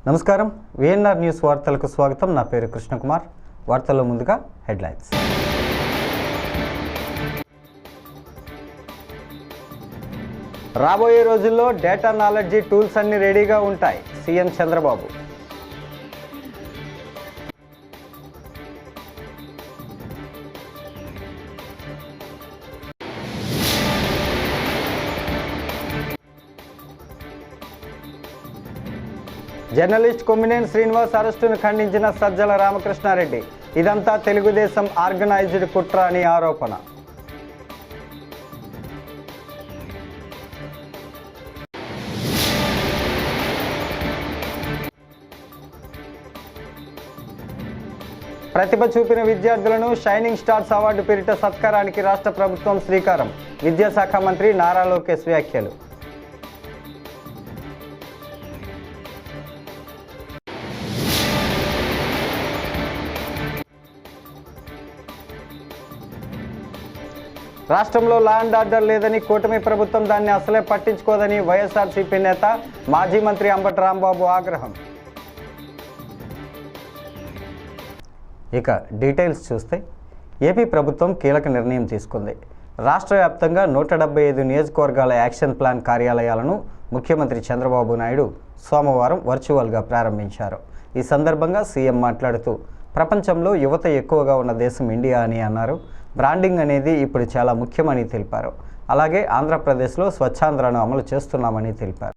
నమస్కారం VNR news వార్తలకు స్వాగతం. నా పేరు కృష్ణకుమార్. వార్తల్లో ముందుగా హెడ్లైన్స్. రాబోయే రోజుల్లో డేటా నాలెడ్జీ టూల్స్ అన్ని రెడీగా ఉంటాయి సీఎం చంద్రబాబు. జర్నలిస్ట్ కొమ్మినేని శ్రీనివాస్ అరెస్టును ఖండించిన సజ్జల రామకృష్ణారెడ్డి. ఇదంతా తెలుగుదేశం ఆర్గనైజ్డ్ కుట్ర అని ఆరోపణ. ప్రతిభ చూపిన విద్యార్థులను షైనింగ్ స్టార్స్ అవార్డు పేరిట సత్కారానికి రాష్ట్ర ప్రభుత్వం శ్రీకారం. విద్యాశాఖ మంత్రి నారా లోకేష్ వ్యాఖ్యలు. రాష్ట్రంలో లా అండ్ ఆర్డర్ లేదని కూటమి ప్రభుత్వం దాన్ని అసలే పట్టించుకోదని వైఎస్ఆర్సీపీ నేత మాజీ మంత్రి అంబటి రాంబాబు ఆగ్రహం. ఇక డీటెయిల్స్ చూస్తే ఏపీ ప్రభుత్వం కీలక నిర్ణయం తీసుకుంది. రాష్ట్ర వ్యాప్తంగా 175 నియోజకవర్గాల యాక్షన్ ప్లాన్ కార్యాలయాలను ముఖ్యమంత్రి చంద్రబాబు నాయుడు సోమవారం వర్చువల్గా ప్రారంభించారు. ఈ సందర్భంగా సీఎం మాట్లాడుతూ ప్రపంచంలో యువత ఎక్కువగా ఉన్న దేశం ఇండియా అని అన్నారు. బ్రాండింగ్ అనేది ఇప్పుడు చాలా ముఖ్యమని తెలిపారు. అలాగే ఆంధ్రప్రదేశ్లో స్వచ్ఛాంధ్రను అమలు చేస్తున్నామని తెలిపారు.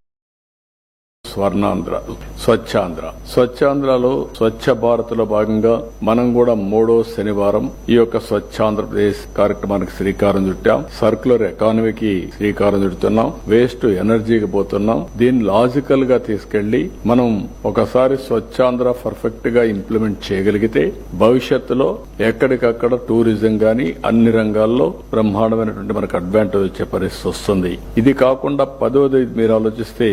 స్వర్ణాంధ్ర, స్వచ్ఛాంధ్ర. స్వచ్ఛాంధ్రలో స్వచ్ఛ భారత్ లో భాగంగా మనం కూడా 3వ శనివారం ఈ యొక్క స్వచ్ఛాంధ్రప్రదేశ్ కార్యక్రమానికి శ్రీకారం చుట్టాం. సర్క్యులర్ ఎకానమీకి శ్రీకారం చుడుతున్నాం. వేస్ట్ ఎనర్జీకి పోతున్నాం. దీన్ని లాజికల్ గా తీసుకెళ్లి మనం ఒకసారి స్వచ్ఛాంధ్ర పర్ఫెక్ట్ గా ఇంప్లిమెంట్ చేయగలిగితే భవిష్యత్తులో ఎక్కడికక్కడ టూరిజం గాని అన్ని రంగాల్లో బ్రహ్మాండమైనటువంటి మనకు అడ్వాంటేజ్ వచ్చే పరిస్థితి వస్తుంది. ఇది కాకుండా 10వది మీరు ఆలోచిస్తే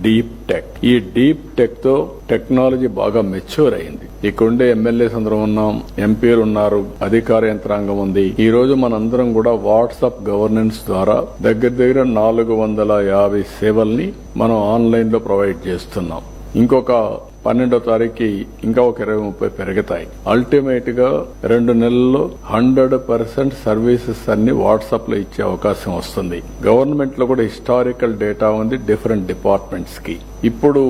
డీప్ టెక్. ఈ డీప్ టెక్ తో టెక్నాలజీ బాగా మెచ్యూర్ అయింది. ఇక్కడుండే ఎమ్మెల్యేస్ అందరం ఉన్నాం, ఎంపీలు ఉన్నారు, అధికార యంత్రాంగం ఉంది. ఈ రోజు మనందరం కూడా వాట్సాప్ గవర్నెన్స్ ద్వారా దగ్గర 450 సేవల్ని మనం ఆన్లైన్ లో ప్రొవైడ్ చేస్తున్నాం. ఇంకొక 12వ తారీఖుకి ఇంకా ఒక 20-30 పెరుగుతాయి. అల్టిమేట్ గా 2 నెలల్లో 100% సర్వీసెస్ అన్ని వాట్సాప్ లో ఇచ్చే అవకాశం వస్తుంది. గవర్నమెంట్ లో కూడా హిస్టారికల్ డేటా ఉంది డిఫరెంట్ డిపార్ట్మెంట్స్ కి. ఇప్పుడు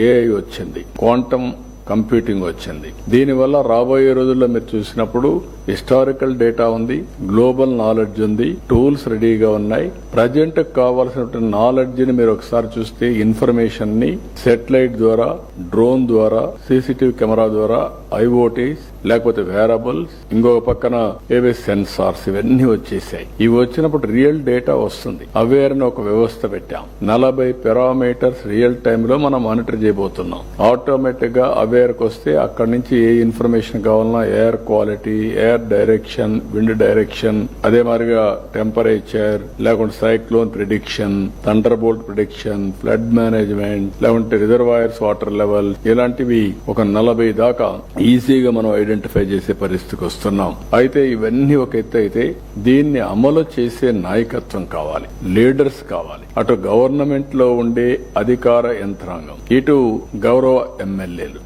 ఏఐ వచ్చింది, క్వాంటమ్ కంప్యూటింగ్ వచ్చింది. దీనివల్ల రాబోయే రోజుల్లో మీరు చూసినప్పుడు హిస్టారికల్ డేటా ఉంది, గ్లోబల్ నాలెడ్జ్ ఉంది, టూల్స్ రెడీగా ఉన్నాయి. ప్రజెంట్ కావాల్సిన నాలెడ్జ్ ని మీరు ఒకసారి చూస్తే ఇన్ఫర్మేషన్ ని శాటిలైట్ ద్వారా, డ్రోన్ ద్వారా, సీసీటీవీ కెమెరా ద్వారా, ఐఓటీస్ లేకపోతే వేరబుల్స్, ఇంకొక పక్కన ఏవే సెన్సార్స్ ఇవన్నీ వచ్చేసాయి. ఇవి వచ్చినప్పుడు రియల్ డేటా వస్తుంది. అవేర్ అని ఒక వ్యవస్థ పెట్టాం. 40 పారామీటర్స్ రియల్ టైమ్ లో మనం మానిటర్ చేయబోతున్నాం. ఆటోమేటిక్ గా అవేర్కి వస్తే అక్కడి నుంచి ఏ ఇన్ఫర్మేషన్ కావాలన్నా air quality, air direction, wind direction, అదే మాదిరిగా టెంపరేచర్, లేకుంటే cyclone prediction, thunderbolt prediction, flood management, లేకుంటే రిజర్వాయర్స్ వాటర్ లెవెల్, ఇలాంటివి ఒక 40 దాకా ఈజీగా మనం ఐడెంటిఫై చేసే పరిస్థితికి వస్తున్నాం. అయితే ఇవన్నీ ఒక ఎత్తు అయితే దీన్ని అమలు చేసే నాయకత్వం కావాలి, లీడర్స్ కావాలి. అటు గవర్నమెంట్ లో ఉండే అధికార యంత్రాంగం, ఇటు గౌరవ ఎమ్మెల్యేలు,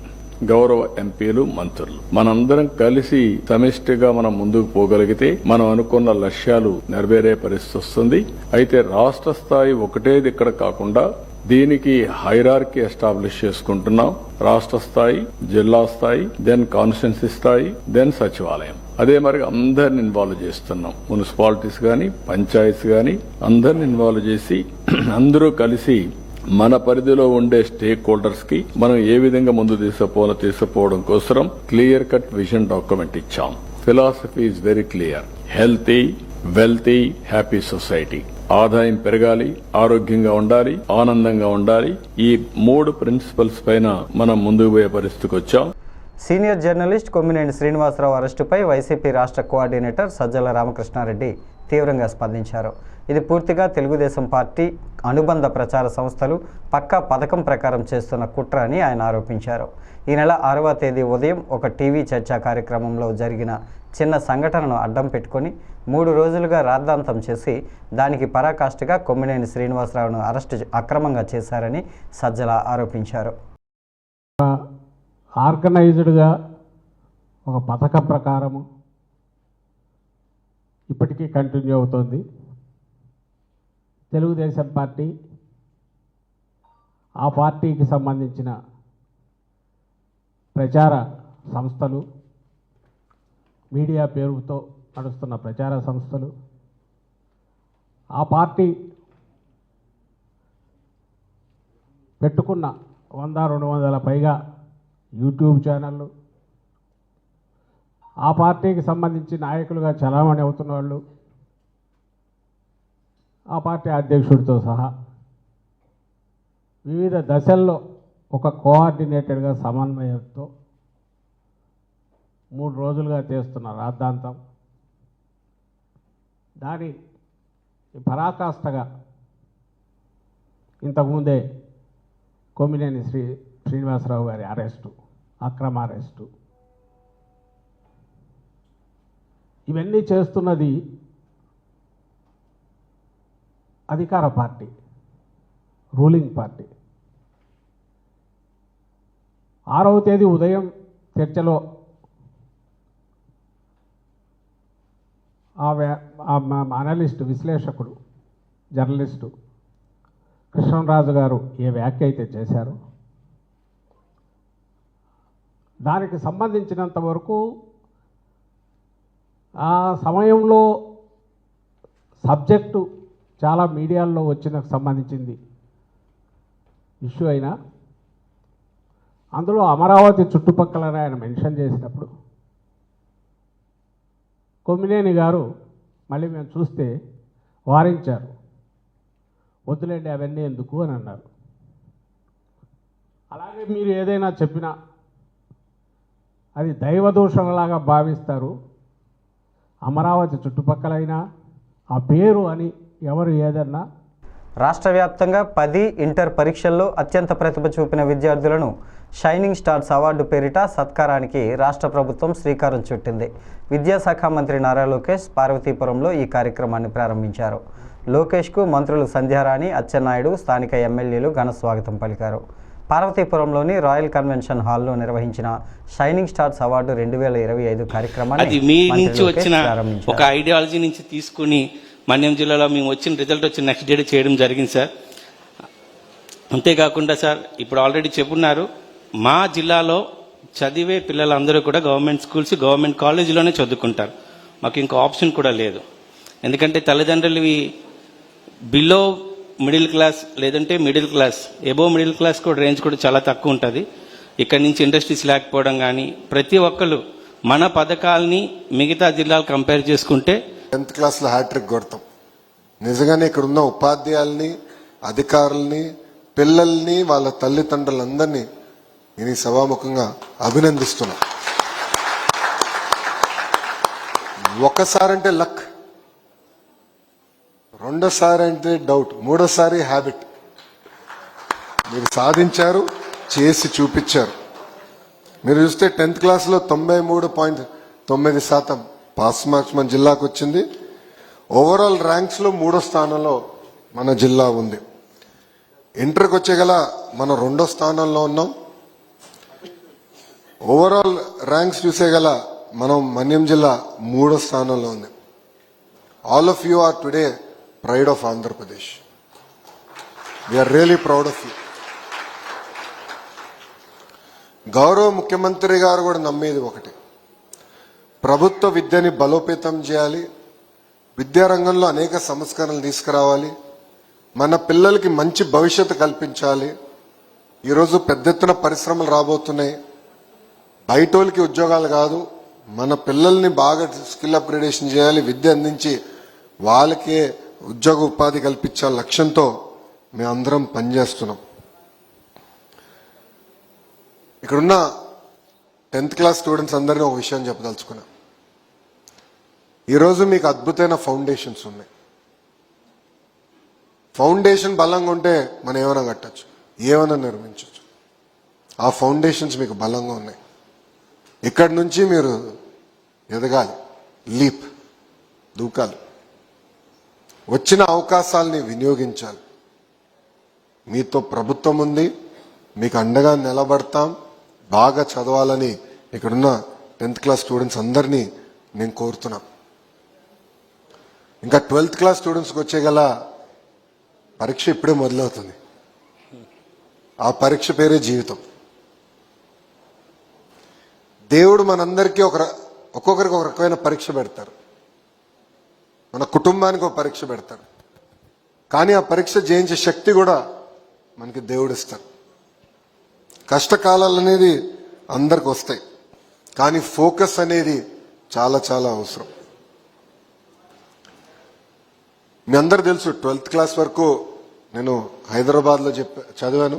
గౌరవ ఎంపీలు, మంత్రులు, మనందరం కలిసి సమిష్టిగా మనం ముందుకు పోగలిగితే మనం అనుకున్న లక్ష్యాలు నెరవేరే పరిస్థితి వస్తుంది. అయితే రాష్ట్ర స్థాయి ఒకటేది ఇక్కడ కాకుండా దీనికి హైరార్కీ ఎస్టాబ్లిష్ చేసుకుంటున్నాం. రాష్ట్ర స్థాయి, జిల్లా స్థాయి, దెన్ కాన్స్టిట్యున్సీ స్థాయి, దెన్ సచివాలయం. అదే మరి అందరిని ఇన్వాల్వ్ చేస్తున్నాం. మున్సిపాలిటీస్ గాని, పంచాయతీస్ గాని అందరిని ఇన్వాల్వ్ చేసి అందరూ కలిసి మన పరిధిలో ఉండే స్టేక్ హోల్డర్స్ కి మనం ఏ విధంగా ముందు తీసుకుపోవడం కోసం క్లియర్ కట్ విజన్ డాక్యుమెంట్ ఇచ్చాం. Philosophy is very clear. Healthy, wealthy, happy society. ఆదాయం పెరగాలి, ఆరోగ్యంగా ఉండాలి, ఆనందంగా ఉండాలి. ఈ 3 ప్రిన్సిపల్స్ పైన మనం ముందుకు పోయే పరిస్థితికి వచ్చాం. సీనియర్ జర్నలిస్ట్ కొమ్మినేని శ్రీనివాసరావు అరెస్టుపై వైసీపీ రాష్ట్ర కోఆర్డినేటర్ సజ్జల రామకృష్ణారెడ్డి తీవ్రంగా స్పందించారు. ఇది పూర్తిగా తెలుగుదేశం పార్టీ అనుబంధ ప్రచార సంస్థలు పక్కా పథకం ప్రకారం చేస్తున్న కుట్ర అని ఆయన ఆరోపించారు. ఈ నెల 6వ తేదీ ఉదయం ఒక టీవీ చర్చా కార్యక్రమంలో జరిగిన చిన్న సంఘటనను అడ్డం పెట్టుకొని 3 రోజులుగా రాద్ధాంతం చేసి దానికి పరాకాష్ఠగా కొమ్మినేని శ్రీనివాసరావును అరెస్టు అక్రమంగా చేశారని సజ్జల ఆరోపించారు. ఆర్గనైజ్డ్గా ఒక పథకం ప్రకారము ఇప్పటికీ కంటిన్యూ అవుతోంది. తెలుగుదేశం పార్టీ, ఆ పార్టీకి సంబంధించిన ప్రచార సంస్థలు, మీడియా పేరుతో నడుస్తున్న ప్రచార సంస్థలు, ఆ పార్టీ పెట్టుకున్న 100-200 పైగా యూట్యూబ్ ఛానళ్ళు, ఆ పార్టీకి సంబంధించి నాయకులుగా చలామణి అవుతున్న వాళ్ళు, ఆ పార్టీ అధ్యక్షుడితో సహా వివిధ దశల్లో ఒక కోఆర్డినేటెడ్గా సమన్వయంతో 3 రోజులుగా చేస్తున్న రాద్ధాంతం, దాని పరాకాష్ఠగా ఇంతకుముందే కొమ్మినేని శ్రీనివాసరావు గారి అరెస్టు, అక్రమ అరెస్టు, ఇవన్నీ చేస్తున్నది అధికార పార్టీ, రూలింగ్ పార్టీ. 6వ తేదీ ఉదయం చర్చలో అనలిస్టు, విశ్లేషకుడు, జర్నలిస్టు కృష్ణరాజు గారు ఏ వ్యాఖ్య అయితే చేశారో దానికి సంబంధించినంత వరకు ఆ సమయంలో సబ్జెక్టు చాలా మీడియాల్లో వచ్చిన సంబంధించింది ఇష్యూ అయినా అందులో అమరావతి చుట్టుపక్కల ఆయన మెన్షన్ చేసినప్పుడు కొమ్మినేని గారు మళ్ళీ మేము చూస్తే వారించారు, వద్దులేండి అవన్నీ ఎందుకు అని అన్నారు. అలాగే మీరు ఏదైనా చెప్పినా అది దైవదూషణలాగా భావిస్తారు. అమరావతి చుట్టుపక్కలైనా ఆ పేరు అని ఎవరు ఏదన్నా. రాష్ట్ర వ్యాప్తంగా 10 ఇంటర్ పరీక్షల్లో అత్యంత ప్రతిభ చూపిన విద్యార్థులను షైనింగ్ స్టార్స్ అవార్డు పేరిట సత్కారానికి రాష్ట్ర ప్రభుత్వం శ్రీకారం చుట్టింది. విద్యాశాఖ మంత్రి నారా లోకేష్ పార్వతీపురంలో ఈ కార్యక్రమాన్ని ప్రారంభించారు. లోకేష్కు మంత్రులు సంధ్యారాణి, అచ్చెన్నాయుడు, స్థానిక ఎమ్మెల్యేలు ఘన స్వాగతం పలికారు. పార్వతీపురంలోని రాయల్ కన్వెన్షన్ హాల్లో నిర్వహించిన షైనింగ్ స్టార్స్ అవార్డు 2025 కార్యక్రమాన్ని ఒక ఐడియాలజీ నుంచి తీసుకుని మన్యం జిల్లాలో మేము వచ్చిన రిజల్ట్ వచ్చిన నెక్స్ట్ డే చేయడం జరిగింది సార్. అంతేకాకుండా సార్ ఇప్పుడు ఆల్రెడీ చెప్పున్నారు, మా జిల్లాలో చదివే పిల్లలందరూ కూడా గవర్నమెంట్ స్కూల్స్, గవర్నమెంట్ కాలేజీలోనే చదువుకుంటారు. మాకు ఇంకో ఆప్షన్ కూడా లేదు. ఎందుకంటే తల్లిదండ్రులు బిలో మిడిల్ క్లాస్ లేదంటే middle class, above middle class కూడా రేంజ్ కూడా చాలా తక్కువ ఉంటుంది. ఇక్కడి నుంచి ఇండస్ట్రీస్ లేకపోవడం కానీ ప్రతి ఒక్కరు మన పథకాలని మిగతా జిల్లాలు కంపేర్ చేసుకుంటే 10th క్లాస్లో హ్యాట్రిక్ కొడతాం. నిజంగానే ఇక్కడ ఉన్న ఉపాధ్యాయుల్ని, అధికారుల్ని, పిల్లల్ని, వాళ్ళ తల్లిదండ్రులందరినీ నేను సభాముఖంగా అభినందిస్తున్నా. ఒకసారంటే లక్, రెండోసారి అంటే డౌట్, మూడోసారి హ్యాబిట్. మీరు సాధించారు, చేసి చూపించారు. మీరు చూస్తే 10th క్లాస్లో 93.9% పాస్ మార్క్స్ మన జిల్లాకు వచ్చింది. ఓవరాల్ ర్యాంక్స్ లో 3వ స్థానంలో మన జిల్లా ఉంది. ఇంటర్కి వచ్చేగల మనం 2వ స్థానంలో ఉన్నాం. ఓవరాల్ ర్యాంక్స్ చూసేగల మనం మన్యం జిల్లా 3వ స్థానంలో ఉంది. All of you are today pride of Andhra Pradesh. We are really proud of you. గౌరవ ముఖ్యమంత్రి గారు కూడా నమ్మేది ఒకటి, ప్రభుత్వ విద్యని బలోపేతం చేయాలి, విద్యారంగంలో అనేక సంస్కరణలు తీసుకురావాలి, మన పిల్లలకి మంచి భవిష్యత్తు కల్పించాలి. ఈరోజు పెద్ద ఎత్తున పరిశ్రమలు రాబోతున్నాయి. బయటోళ్ళకి ఉద్యోగాలు కాదు, మన పిల్లల్ని బాగా స్కిల్ అప్గ్రేడేషన్ చేయాలి, విద్య అందించి వాళ్ళకే ఉద్యోగ ఉపాధి కల్పించాలి లక్ష్యంతో మేమందరం పనిచేస్తున్నాం. ఇక్కడున్న 10th క్లాస్ స్టూడెంట్స్ అందరినీ ఒక విషయం చెప్పదలుచుకున్నా. ఈరోజు మీకు అద్భుతమైన ఫౌండేషన్స్ ఉన్నాయి. ఫౌండేషన్ బలంగా ఉంటే మనం ఏమైనా కట్టచ్చు, ఏమైనా నిర్మించవచ్చు. ఆ ఫౌండేషన్స్ మీకు బలంగా ఉన్నాయి. ఇక్కడి నుంచి మీరు ఎదగాలి, లీప్ దూకాలి, వచ్చిన అవకాశాలని వినియోగించాలి. మీతో ప్రభుత్వం ఉంది, మీకు అండగా నిలబడతాం. బాగా చదవాలని ఇక్కడున్న 10th క్లాస్ స్టూడెంట్స్ అందరినీ నేను కోరుతున్నా. ఇంకా 12th క్లాస్ స్టూడెంట్స్కి వచ్చేగల పరీక్ష ఇప్పుడే మొదలవుతుంది. ఆ పరీక్ష పేరే జీవితం. దేవుడు మనందరికీ ఒక్కొక్కరికి ఒక రకమైన పరీక్ష పెడతారు. మన కుటుంబానికి ఒక పరీక్ష పెడతారు. కానీ ఆ పరీక్ష జయించే శక్తి కూడా మనకి దేవుడు ఇస్తారు. కష్టకాలాలు అనేది అందరికి వస్తాయి, కానీ ఫోకస్ అనేది చాలా చాలా అవసరం. మీ అందరు తెలుసు 12th క్లాస్ వరకు నేను హైదరాబాద్లో చదివాను.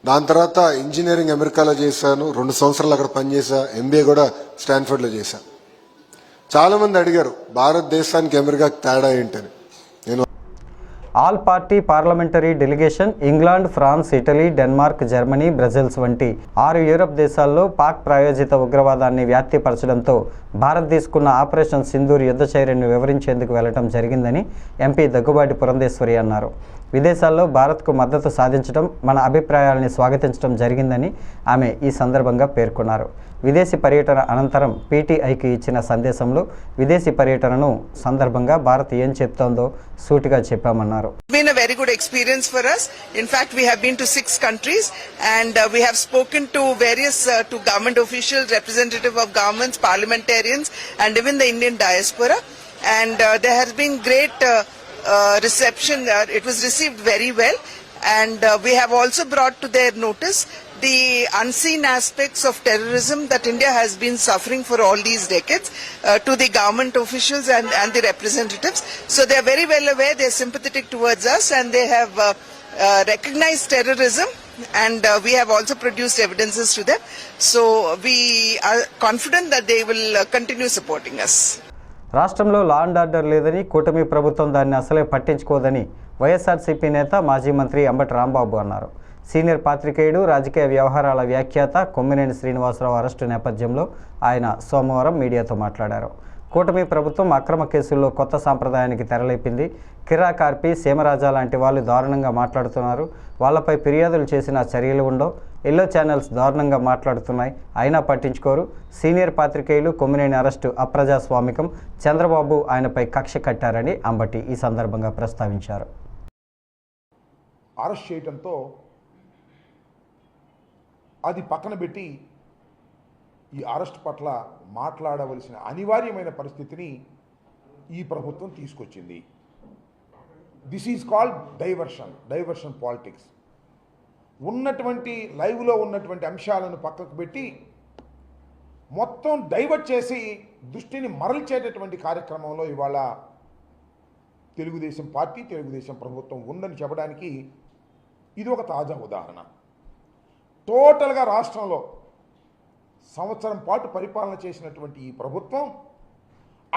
దాని తర్వాత ఇంజనీరింగ్ అమెరికాలో చేశాను, 2 సంవత్సరాలు అక్కడ పనిచేశా. MBA కూడా స్టాన్ఫర్డ్లో చేశాను. చాలా మంది అడిగారు భారతదేశానికి అమెరికాకి తేడా ఏంటని. నేను all party parliamentary delegation England, France, Italy, Denmark, Germany, Brazils వంటి 6 యూరప్ దేశాల్లో పాక్ ప్రాయోజిత ఉగ్రవాదాన్ని వ్యాప్తిపరచడంతో భారత్ తీసుకున్న ఆపరేషన్ సింధూర్ యుద్ధ చర్యను వివరించేందుకు వెళ్లడం జరిగిందని ఎంపీ దగ్గుబాటి పురంధేశ్వరి అన్నారు. విదేశాల్లో భారత్కు మద్దతు సాధించడం, మన అభిప్రాయాలని స్వాగతించడం జరిగిందని ఆమె ఈ సందర్భంగా పేర్కొన్నారు. విదేశీ పర్యటన అనంతరం పీటీఐకి ఇచ్చిన సందేశంలో విదేశీ పర్యటనను సందర్భంగా భారత్ ఏం చెప్తోందో సూటిగా చెప్పామన్నారు. It's been a very good experience for us. In fact, we have been to 6 countries and we have spoken to various to government officials, representative of governments, parliamentarians and even the Indian diaspora. And there has been great reception. It was received very well. And we have also brought to their notice the unseen aspects of terrorism that India has been suffering for all these decades to the government officials and the representatives. So they are very well aware, they are sympathetic towards us and they have recognized terrorism and we have also produced evidences to them. So we are confident that they will continue supporting us. రాష్ట్రంలో law and order లేదని, కూటమి ప్రభుత్వం దాన్ని అసలే పట్టించుకోదని వైఎస్ఆర్సీపీ నేత మాజీ మంత్రి అంబటి రాంబాబు అన్నారు. సీనియర్ పాత్రికేయుడు, రాజకీయ వ్యవహారాల వ్యాఖ్యాత కొమ్మినేని శ్రీనివాసరావు అరెస్టు నేపథ్యంలో ఆయన సోమవారం మీడియాతో మాట్లాడారు. కూటమి ప్రభుత్వం అక్రమ కేసుల్లో కొత్త సాంప్రదాయానికి తెరలేపింది. కిరా కార్పి, సీమరాజా లాంటి వాళ్ళు దారుణంగా మాట్లాడుతున్నారు. వాళ్లపై ఫిర్యాదులు చేసిన చర్యలు ఉండవు. ఎల్లో ఛానల్స్ దారుణంగా మాట్లాడుతున్నాయి, అయినా పట్టించుకోరు. సీనియర్ పాత్రికేయులు కొమ్మినేని అరెస్టు అప్రజాస్వామికం, చంద్రబాబు ఆయనపై కక్ష కట్టారని అంబటి ఈ సందర్భంగా ప్రస్తావించారు. అరెస్ట్ చేయడంతో అది పక్కన పెట్టి ఈ అరెస్ట్ పట్ల మాట్లాడవలసిన అనివార్యమైన పరిస్థితిని ఈ ప్రభుత్వం తీసుకొచ్చింది. This is called diversion politics. ఉన్నటువంటి లైవ్లో ఉన్నటువంటి అంశాలను పక్కకు పెట్టి మొత్తం డైవర్ట్ చేసి దృష్టిని మరల్చేటటువంటి కార్యక్రమంలో ఇవాళ తెలుగుదేశం పార్టీ, తెలుగుదేశం ప్రభుత్వం ఉందని చెప్పడానికి ఇది ఒక తాజా ఉదాహరణ. టోటల్గా రాష్ట్రంలో సంవత్సరం పాటు పరిపాలన చేసినటువంటి ఈ ప్రభుత్వం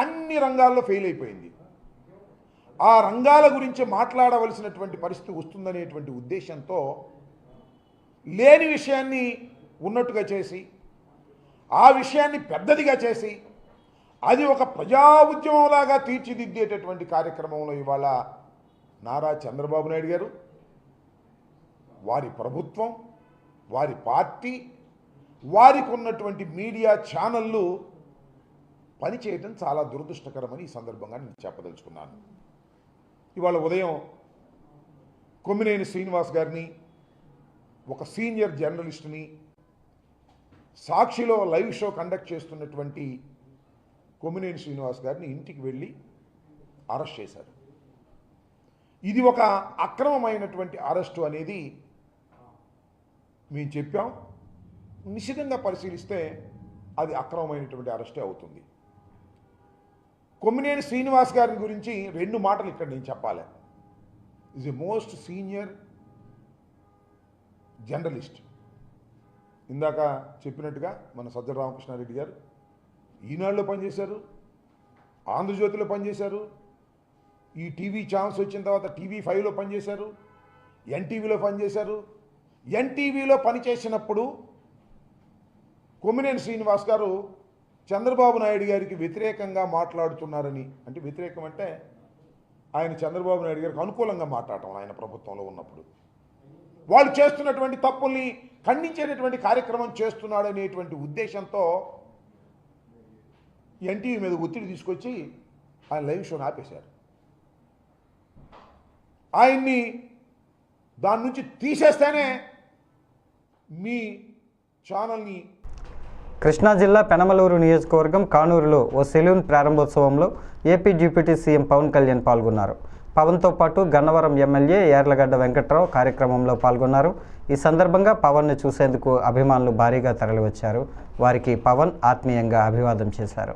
అన్ని రంగాల్లో ఫెయిల్ అయిపోయింది. ఆ రంగాల గురించి మాట్లాడవలసినటువంటి పరిస్థితి వస్తుందనేటువంటి ఉద్దేశంతో లేని విషయాన్ని ఉన్నట్టుగా చేసి, ఆ విషయాన్ని పెద్దదిగా చేసి, అది ఒక ప్రజా ఉద్యమంలాగా తీర్చిదిద్దేటటువంటి కార్యక్రమంలో ఇవాళ నారా చంద్రబాబు నాయుడు గారు, వారి ప్రభుత్వం, వారి పార్టీ, వారికి ఉన్నటువంటి మీడియా ఛానళ్ళు పనిచేయటం చాలా దురదృష్టకరమని ఈ సందర్భంగా నేను చెప్పదలుచుకున్నాను. ఇవాళ ఉదయం కొమ్మినేని శ్రీనివాస్ గారిని, ఒక సీనియర్ జర్నలిస్టుని, సాక్షిలో లైవ్ షో కండక్ట్ చేస్తున్నటువంటి కొమ్మినేని శ్రీనివాస్ గారిని ఇంటికి వెళ్ళి అరెస్ట్ చేశారు. ఇది ఒక అక్రమమైనటువంటి అరెస్టు అనేది మేము చెప్పాం. నిశితంగా పరిశీలిస్తే అది అక్రమమైనటువంటి అరెస్టే అవుతుంది. కొమ్మినేని శ్రీనివాస్ గారి గురించి 2 మాటలు ఇక్కడ నేను చెప్పాలి. Is a most senior journalist. ఇందాక చెప్పినట్టుగా మన సజ్జల రామకృష్ణారెడ్డి గారు ఈనాడులో పనిచేశారు, ఆంధ్రజ్యోతిలో పనిచేశారు, ఈ టీవీ ఛానల్స్ వచ్చిన తర్వాత TV5లో పనిచేశారు, ఎన్టీవీలో పనిచేశారు. ఎన్టీవీలో పనిచేసినప్పుడు కొమ్మినేని శ్రీనివాస్ గారు చంద్రబాబు నాయుడు గారికి వ్యతిరేకంగా మాట్లాడుతున్నారని, అంటే వ్యతిరేకం అంటే ఆయన చంద్రబాబు నాయుడు గారికి అనుకూలంగా మాట్లాడటం ఆయన ప్రభుత్వంలో ఉన్నప్పుడు, వాళ్ళు చేస్తున్నటువంటి తప్పుల్ని ఖండించేటటువంటి కార్యక్రమం చేస్తున్నాడు అనేటువంటి ఉద్దేశంతో ఎన్టీవీ మీద ఒత్తిడి తీసుకొచ్చి ఆయన లైవ్ షోని ఆపేశారు. ఆయన్ని దాని నుంచి తీసేస్తేనే మీ ఛానల్ని. కృష్ణా జిల్లా పెనమలూరు నియోజకవర్గం కానూరులో ఓ సెలూన్ ప్రారంభోత్సవంలో AP deputy CM Pawan Kalyan పాల్గొన్నారు. పవన్తో పాటు గన్నవరం ఎమ్మెల్యే యార్లగడ్డ వెంకట్రావు కార్యక్రమంలో పాల్గొన్నారు. ఈ సందర్భంగా పవన్ను చూసేందుకు అభిమానులు భారీగా తరలివచ్చారు. వారికి పవన్ ఆత్మీయంగా అభివాదం చేశారు.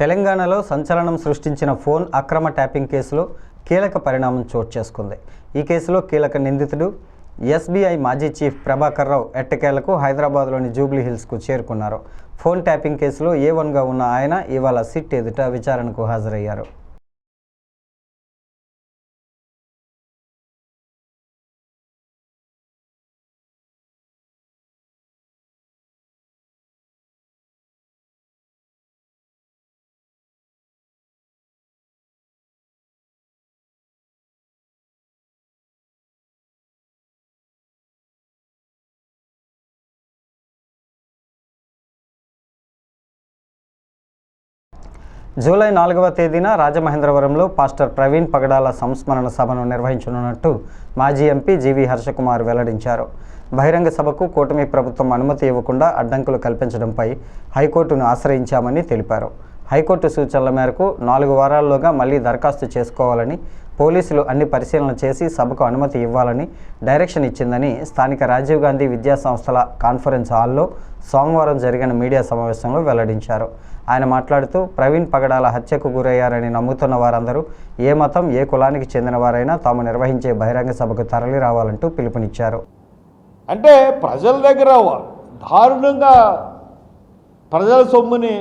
తెలంగాణలో సంచలనం సృష్టించిన ఫోన్ అక్రమ ట్యాపింగ్ కేసులో కీలక పరిణామం చోటు చేసుకుంది. ఈ కేసులో కీలక నిందితుడు ఎస్బీఐ మాజీ చీఫ్ ప్రభాకర్ రావు ఎట్టకేలకు హైదరాబాద్లోని జూబ్లీ హిల్స్కు చేరుకున్నారు. ఫోన్ ట్యాపింగ్ కేసులో A1గా ఉన్న ఆయన ఇవాళ సిట్ ఎదుట విచారణకు హాజరయ్యారు. జూలై 4వ తేదీన రాజమహేంద్రవరంలో పాస్టర్ ప్రవీణ్ పగడాల సంస్మరణ సభను నిర్వహించనున్నట్టు మాజీ ఎంపీ జీవీ హర్షకుమార్ వెల్లడించారు. బహిరంగ సభకు కూటమి ప్రభుత్వం అనుమతి ఇవ్వకుండా అడ్డంకులు కల్పించడంపై హైకోర్టును ఆశ్రయించామని తెలిపారు. హైకోర్టు సూచనల మేరకు 4 వారాల్లోగా మళ్లీ దరఖాస్తు చేసుకోవాలని, పోలీసులు అన్ని పరిశీలన చేసి సభకు అనుమతి ఇవ్వాలని డైరెక్షన్ ఇచ్చిందని స్థానిక రాజీవ్ గాంధీ విద్యా సంస్థల కాన్ఫరెన్స్ హాల్లో సోమవారం జరిగిన మీడియా సమావేశంలో వెల్లడించారు. ఆయన మాట్లాడుతూ ప్రవీణ్ పగడాల హత్యకు గురయ్యారని నమ్ముతున్న వారందరూ ఏ మతం, ఏ కులానికి చెందిన వారైనా తాము నిర్వహించే బహిరంగ సభకు తరలి రావాలంటూ పిలుపునిచ్చారు. అంటే ప్రజల దగ్గర దారుణంగా ప్రజల సొమ్ముని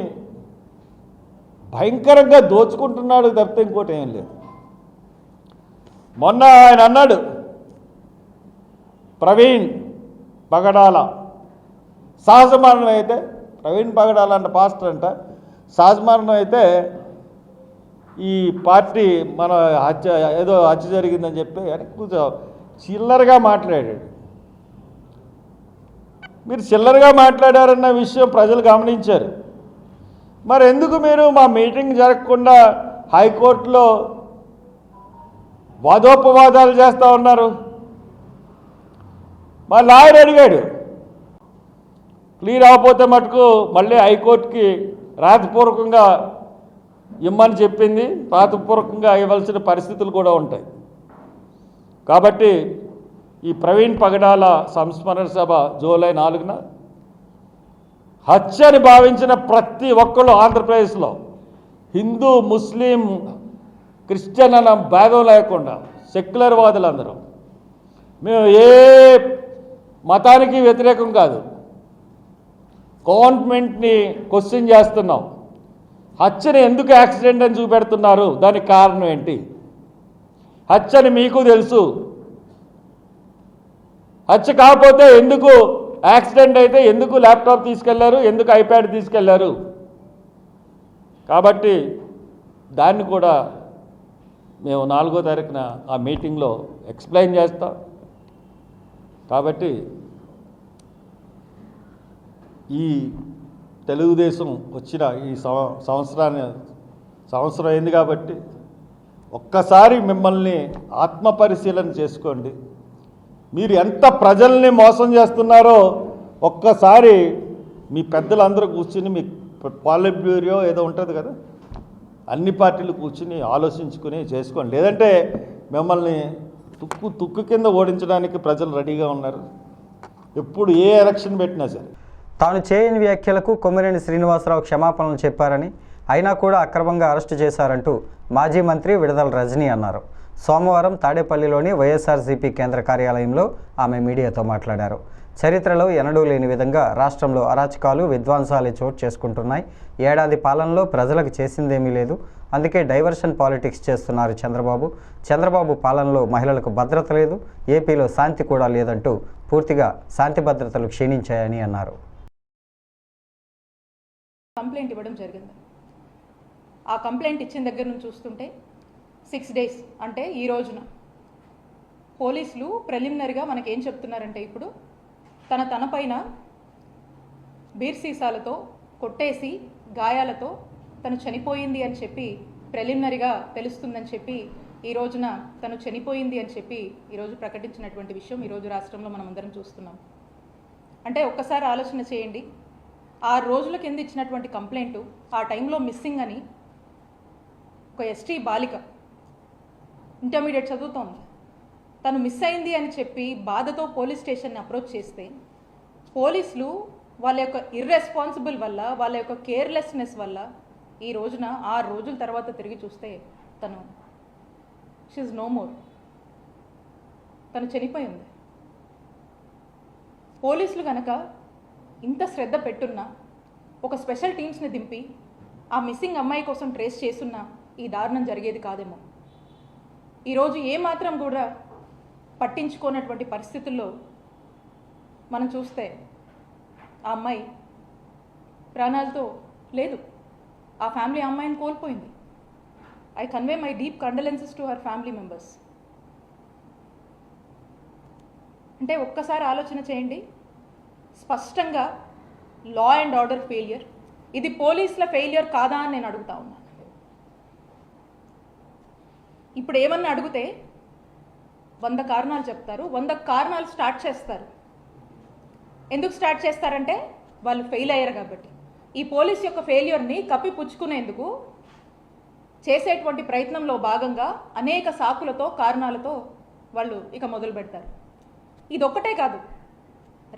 భయంకరంగా దోచుకుంటున్నాడు తప్పితే ఇంకోటి ఏం లేదు. మొన్న ఆయన అన్నాడు, ప్రవీణ్ పగడాల సహజ మరణం అయితే, ప్రవీణ్ పగడాల అంట పాస్టర్ అంట, సహజ మరణం అయితే ఈ పార్టీ మన ఏదో హత్య జరిగిందని చెప్పి కొంచెం చిల్లరగా మాట్లాడాడు. మీరు చిల్లరగా మాట్లాడారన్న విషయం ప్రజలు గమనించారు. మరి ఎందుకు మీరు మా మీటింగ్ జరగకుండా హైకోర్టులో వాదోపవాదాలు చేస్తూ ఉన్నారు? మా లాయర్ అడిగాడు, క్లియర్ అవ్వకపోతే మటుకు మళ్ళీ హైకోర్టుకి రాతపూర్వకంగా ఇమ్మని చెప్పింది. రాతపూర్వకంగా ఇవ్వాల్సిన పరిస్థితులు కూడా ఉంటాయి. కాబట్టి ఈ ప్రవీణ్ పగడాల సంస్మరణ సభ జూలై 4న హత్యని భావించిన ప్రతి ఒక్కళ్ళు ఆంధ్రప్రదేశ్లో హిందూ, ముస్లిం, క్రిస్టియన్ అన్న భేదం లేకుండా సెక్యులర్ వాదులందరూ, మేము ఏ మతానికి వ్యతిరేకం కాదు, గవర్నమెంట్ని క్వశ్చన్ చేస్తున్నాం. హత్యని ఎందుకు యాక్సిడెంట్ అని చూపెడుతున్నారు? దానికి కారణం ఏంటి? హత్యని మీకు తెలుసు. హత్య కాకపోతే ఎందుకు యాక్సిడెంట్ అయితే ఎందుకు ల్యాప్టాప్ తీసుకెళ్లారు, ఎందుకు ఐప్యాడ్ తీసుకెళ్లారు? కాబట్టి దాన్ని కూడా మేము 4వ తారీఖున ఆ మీటింగ్లో ఎక్స్ప్లెయిన్ చేస్తాం. కాబట్టి ఈ తెలుగుదేశం వచ్చిన ఈ సంవత్సరం అయింది కాబట్టి ఒక్కసారి మిమ్మల్ని ఆత్మపరిశీలన చేసుకోండి. మీరు ఎంత ప్రజల్ని మోసం చేస్తున్నారో ఒక్కసారి మీ పెద్దలందరూ కూర్చుని, మీ పాలిట్ బ్యూరో ఏదో ఉంటుంది కదా, అన్ని పార్టీలు కూర్చుని ఆలోచించుకుని చేసుకోండి. లేదంటే మిమ్మల్ని తుక్కు కింద ఓడించడానికి ప్రజలు రెడీగా ఉన్నారు, ఎప్పుడు ఏ ఎలక్షన్ పెట్టినా సరే. తాను చేయని వ్యాఖ్యలకు కొమ్మినేని శ్రీనివాసరావు క్షమాపణలు చెప్పారని, అయినా కూడా అక్రమంగా అరెస్టు చేశారంటూ మాజీ మంత్రి విడదల రజనీ అన్నారు. సోమవారం తాడేపల్లిలోని వైఎస్ఆర్సీపీ కేంద్ర కార్యాలయంలో ఆమె మీడియాతో మాట్లాడారు. చరిత్రలో ఎన్నడూ లేని విధంగా రాష్ట్రంలో అరాచకాలు, విధ్వంసాలు చోటు చేసుకుంటున్నాయి. ఏడాది పాలనలో ప్రజలకు చేసిందేమీ లేదు, అందుకే డైవర్షన్ పాలిటిక్స్ చేస్తున్నారు చంద్రబాబు పాలనలో మహిళలకు భద్రత లేదు, ఏపీలో శాంతి కూడా లేదంటూ పూర్తిగా శాంతి భద్రతలు క్షీణించాయని అన్నారు. కంప్లైంట్ ఇవ్వడం జరిగింది. ఆ కంప్లైంట్ ఇచ్చిన దగ్గర నుంచి చూస్తుంటే 6 days అంటే ఈ రోజున పోలీసులు ప్రిలిమినరీగా మనకేం చెప్తున్నారంటే, ఇప్పుడు తన పైన బీర్ సీసాలతో కొట్టేసి గాయాలతో తను చనిపోయింది అని చెప్పి ప్రిలిమినరీగా తెలుస్తుందని చెప్పి ఈ రోజున తను చనిపోయింది అని చెప్పి ఈరోజు ప్రకటించినటువంటి విషయం ఈరోజు రాష్ట్రంలో మనం అందరం చూస్తున్నాం. అంటే ఒక్కసారి ఆలోచన చేయండి, 6 రోజుల కింద ఇచ్చినటువంటి కంప్లైంట్ ఆ టైంలో మిస్సింగ్ అని ఒక ఎస్టీ బాలిక ఇంటర్మీడియట్ చదువుతోంది, తను మిస్ అయింది అని చెప్పి బాధతో పోలీస్ స్టేషన్ని అప్రోచ్ చేస్తే పోలీసులు వాళ్ళ యొక్క ఇర్రెస్పాన్సిబుల్ వల్ల, వాళ్ళ యొక్క కేర్లెస్నెస్ వల్ల ఈ రోజున 6 రోజుల తర్వాత తిరిగి చూస్తే తను షీఈ్ నో మోర్, తను చనిపోయింది. పోలీసులు కనుక ఇంత శ్రద్ధ పెట్టున్నా, ఒక స్పెషల్ టీమ్స్ని దింపి ఆ మిస్సింగ్ అమ్మాయి కోసం ట్రేస్ చేస్తున్నా ఈ దారుణం జరిగేది కాదేమో. ఈరోజు ఏమాత్రం కూడా పట్టించుకోనటువంటి పరిస్థితుల్లో మనం చూస్తే ఆ అమ్మాయి ప్రాణాలతో లేదు, ఆ ఫ్యామిలీ ఆ అమ్మాయిని కోల్పోయింది. I convey my deep condolences to her family members. అంటే ఒక్కసారి ఆలోచన చేయండి, స్పష్టంగా లా అండ్ ఆర్డర్ ఫెయిలియర్, ఇది పోలీసుల ఫెయిలియర్ కాదా అని నేను అడుగుతా ఉన్నాను. ఇప్పుడు ఏమన్నా అడిగితే 100 కారణాలు చెప్తారు, 100 కారణాలు స్టార్ట్ చేస్తారు. ఎందుకు స్టార్ట్ చేస్తారంటే వాళ్ళు ఫెయిల్ అయ్యారు కాబట్టి. ఈ పోలీస్ యొక్క ఫెయిల్యూర్ని కప్పిపుచ్చుకునేందుకు చేసేటువంటి ప్రయత్నంలో భాగంగా అనేక సాకులతో, కారణాలతో వాళ్ళు ఇక మొదలు పెడతారు. ఇదొక్కటే కాదు,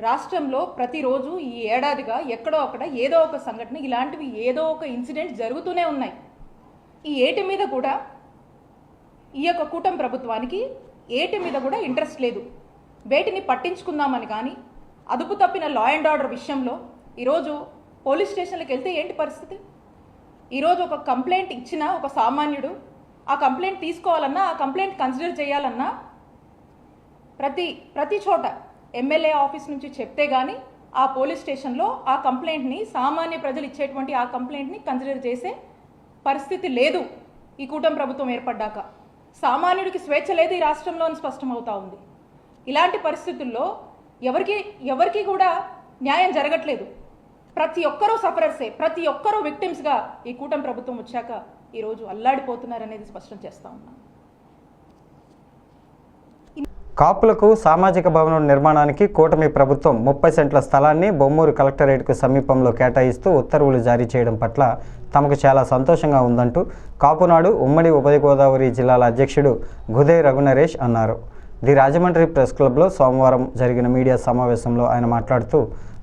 రాష్ట్రంలో ప్రతిరోజు ఈ ఏడాదిగా ఎక్కడో అక్కడ ఏదో ఒక సంఘటన, ఇలాంటివి ఏదో ఒక ఇన్సిడెంట్ జరుగుతూనే ఉన్నాయి. ఈ ఏటి మీద కూడా ఈ యొక్క కూటమి ప్రభుత్వానికి ఏటి మీద కూడా ఇంట్రెస్ట్ లేదు. వేటిని పట్టించుకుందామని కానీ, అదుపు తప్పిన లా అండ్ ఆర్డర్ విషయంలో ఈరోజు పోలీస్ స్టేషన్లకు వెళ్తే ఏంటి పరిస్థితి? ఈరోజు ఒక కంప్లైంట్ ఇచ్చిన ఒక సామాన్యుడు ఆ కంప్లైంట్ తీసుకోవాలన్నా, ఆ కంప్లైంట్ కన్సిడర్ చేయాలన్నా ప్రతి చోట ఎమ్మెల్యే ఆఫీస్ నుంచి చెప్తే కానీ ఆ పోలీస్ స్టేషన్లో ఆ కంప్లైంట్ని, సామాన్య ప్రజలు ఇచ్చేటువంటి ఆ కంప్లైంట్ని కన్సిడర్ చేసే పరిస్థితి లేదు. ఈ కూటమి ప్రభుత్వం ఏర్పడ్డాక సామాన్యుడికి స్వేచ్ఛ లేదు ఈ రాష్ట్రంలో స్పష్టమవుతా ఉంది. ఇలాంటి పరిస్థితుల్లో ఎవరికి కూడా న్యాయం జరగట్లేదు. ప్రతి ఒక్కరూ సఫరర్సే, ప్రతి ఒక్కరూ విక్టిమ్స్గా ఈ కూటమి ప్రభుత్వం వచ్చాక ఈరోజు అల్లాడిపోతున్నారనేది స్పష్టం చేస్తా ఉన్నాను. కాపులకు సామాజిక భవనం నిర్మాణానికి కూటమి ప్రభుత్వం 30 సెంట్ల స్థలాన్ని బొమ్మూరు కలెక్టరేట్కు సమీపంలో కేటాయిస్తూ ఉత్తర్వులు జారీ చేయడం పట్ల తమకు చాలా సంతోషంగా ఉందంటూ కాపునాడు ఉమ్మడి ఉభయ గోదావరి జిల్లాల అధ్యక్షుడు గుదే రఘునరేష్ అన్నారు. ది రాజమండ్రి ప్రెస్ క్లబ్లో సోమవారం జరిగిన మీడియా సమావేశంలో ఆయన మాట్లాడుతూ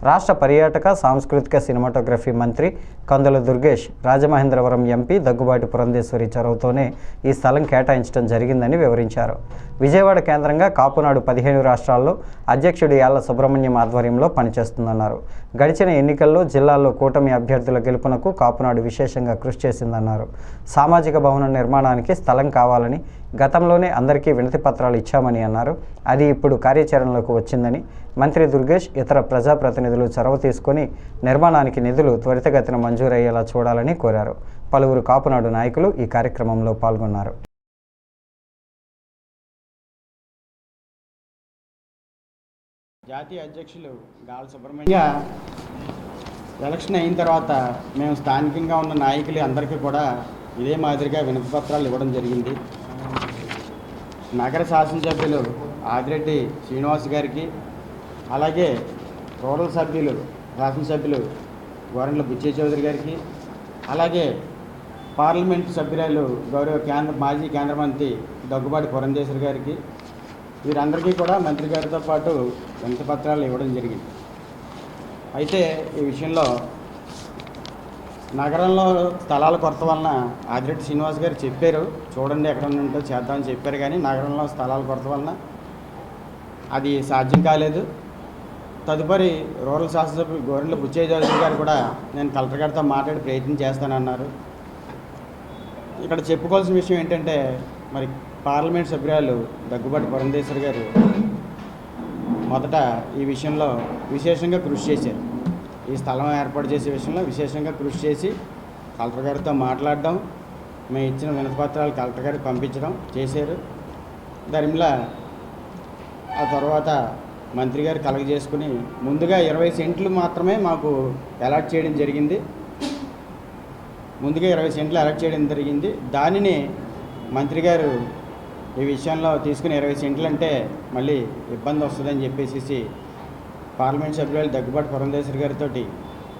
రాష్ట్ర పర్యాటక సాంస్కృతిక సినిమాటోగ్రఫీ మంత్రి కందుల దుర్గేష్, రాజమహేంద్రవరం ఎంపీ దగ్గుబాటి పురంధేశ్వరి చొరవతోనే ఈ స్థలం కేటాయించడం జరిగిందని వివరించారు. విజయవాడ కేంద్రంగా కాపునాడు 15 రాష్ట్రాల్లో అధ్యక్షుడు యాళ్ల సుబ్రహ్మణ్యం ఆధ్వర్యంలో పనిచేస్తుందన్నారు. గడిచిన ఎన్నికల్లో జిల్లాల్లో కూటమి అభ్యర్థుల గెలుపునకు కాపునాడు విశేషంగా కృషి చేసిందన్నారు. సామాజిక భవనం నిర్మాణానికి స్థలం కావాలని గతంలోనే అందరికీ వినతి పత్రాలు ఇచ్చామని అన్నారు. అది ఇప్పుడు కార్యాచరణలోకి వచ్చిందని మంత్రి దుర్గేష్ ఇతర ప్రజాప్రతినిధులు చొరవ తీసుకొని నిర్మాణానికి నిధులు త్వరితగతిన మంజూరయ్యేలా చూడాలని కోరారు. పలువురు కాపునాడు నాయకులు ఈ కార్యక్రమంలో పాల్గొన్నారు. జాతీయ అధ్యక్షులు గాలి సుబ్రహ్మణ్య ఎలక్షన్ అయిన తర్వాత మేము స్థానికంగా ఉన్న నాయకులు అందరికీ కూడా ఇదే మాదిరిగా వినతి పత్రాలు ఇవ్వడం జరిగింది. నగర శాసనసభ్యులు ఆదిరెడ్డి శ్రీనివాస్ గారికి, అలాగే రూరల్ శాసనసభ్యులు గోరంట్ల బుచ్చయ్య చౌదరి గారికి, అలాగే పార్లమెంట్ సభ్యురాలు గౌరవ మాజీ కేంద్ర మంత్రి దగ్గుబాటి పురంధేశ్వరి గారికి, వీరందరికీ కూడా మంత్రి గారితో పాటు వినతి పత్రాలు ఇవ్వడం జరిగింది. అయితే ఈ విషయంలో నగరంలో స్థలాల కొరత వలన ఆదిరెడ్డి శ్రీనివాస్ గారు చెప్పారు, చూడండి ఎక్కడ ఉంటో చేద్దామని చెప్పారు, కానీ నగరంలో స్థలాల కొరత వలన అది సాధ్యం కాలేదు. తదుపరి రూరల్ శాసనసభ్యులు గోరంట్ల బుచ్చయ్య చౌదరి గారు కూడా నేను కలెక్టర్ గారితో మాట్లాడి ప్రయత్నం చేస్తానన్నారు. ఇక్కడ చెప్పుకోవాల్సిన విషయం ఏంటంటే, మరి పార్లమెంట్ సభ్యురాలు దగ్గుబాటి పురంధేశ్వరి గారు మొదట ఈ విషయంలో విశేషంగా కృషి చేశారు. ఈ స్థలం ఏర్పాటు చేసే విషయంలో విశేషంగా కృషి చేసి కలెక్టర్ గారితో మాట్లాడడం, మేము ఇచ్చిన వినతిపత్రాలు కలెక్టర్ గారికి పంపించడం చేశారు. దానివల్ల ఆ తర్వాత మంత్రి గారు కలగజేసుకుని ముందుగా 20 సెంట్లు మాత్రమే మాకు అలాట్ చేయడం జరిగింది. ముందుగా 20 సెంట్లు అలాట్ చేయడం జరిగింది. దానిని మంత్రి గారు ఈ విషయంలో తీసుకుని 20 సెంట్లు అంటే మళ్ళీ ఇబ్బంది వస్తుందని చెప్పేసి పార్లమెంట్ సభ్యులు దగ్గుబాటి పురంధేశ్వరి గారితో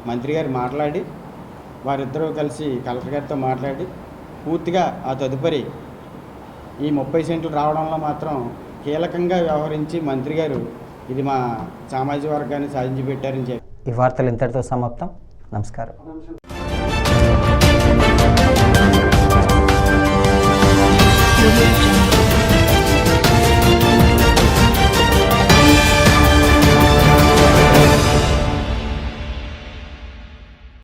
మంత్రి గారు మాట్లాడి, వారిద్దరూ కలిసి కలెక్టర్ గారితో మాట్లాడి పూర్తిగా ఆ తదుపరి ఈ 30 సెంట్లు రావడంలో మాత్రం కీలకంగా వ్యవహరించి మంత్రి గారు ఇది మా సామాజిక వర్గాన్ని సాధించి పెట్టారని చెప్పి. ఈ వార్తలు ఇంతటితో సమాప్తం. నమస్కారం.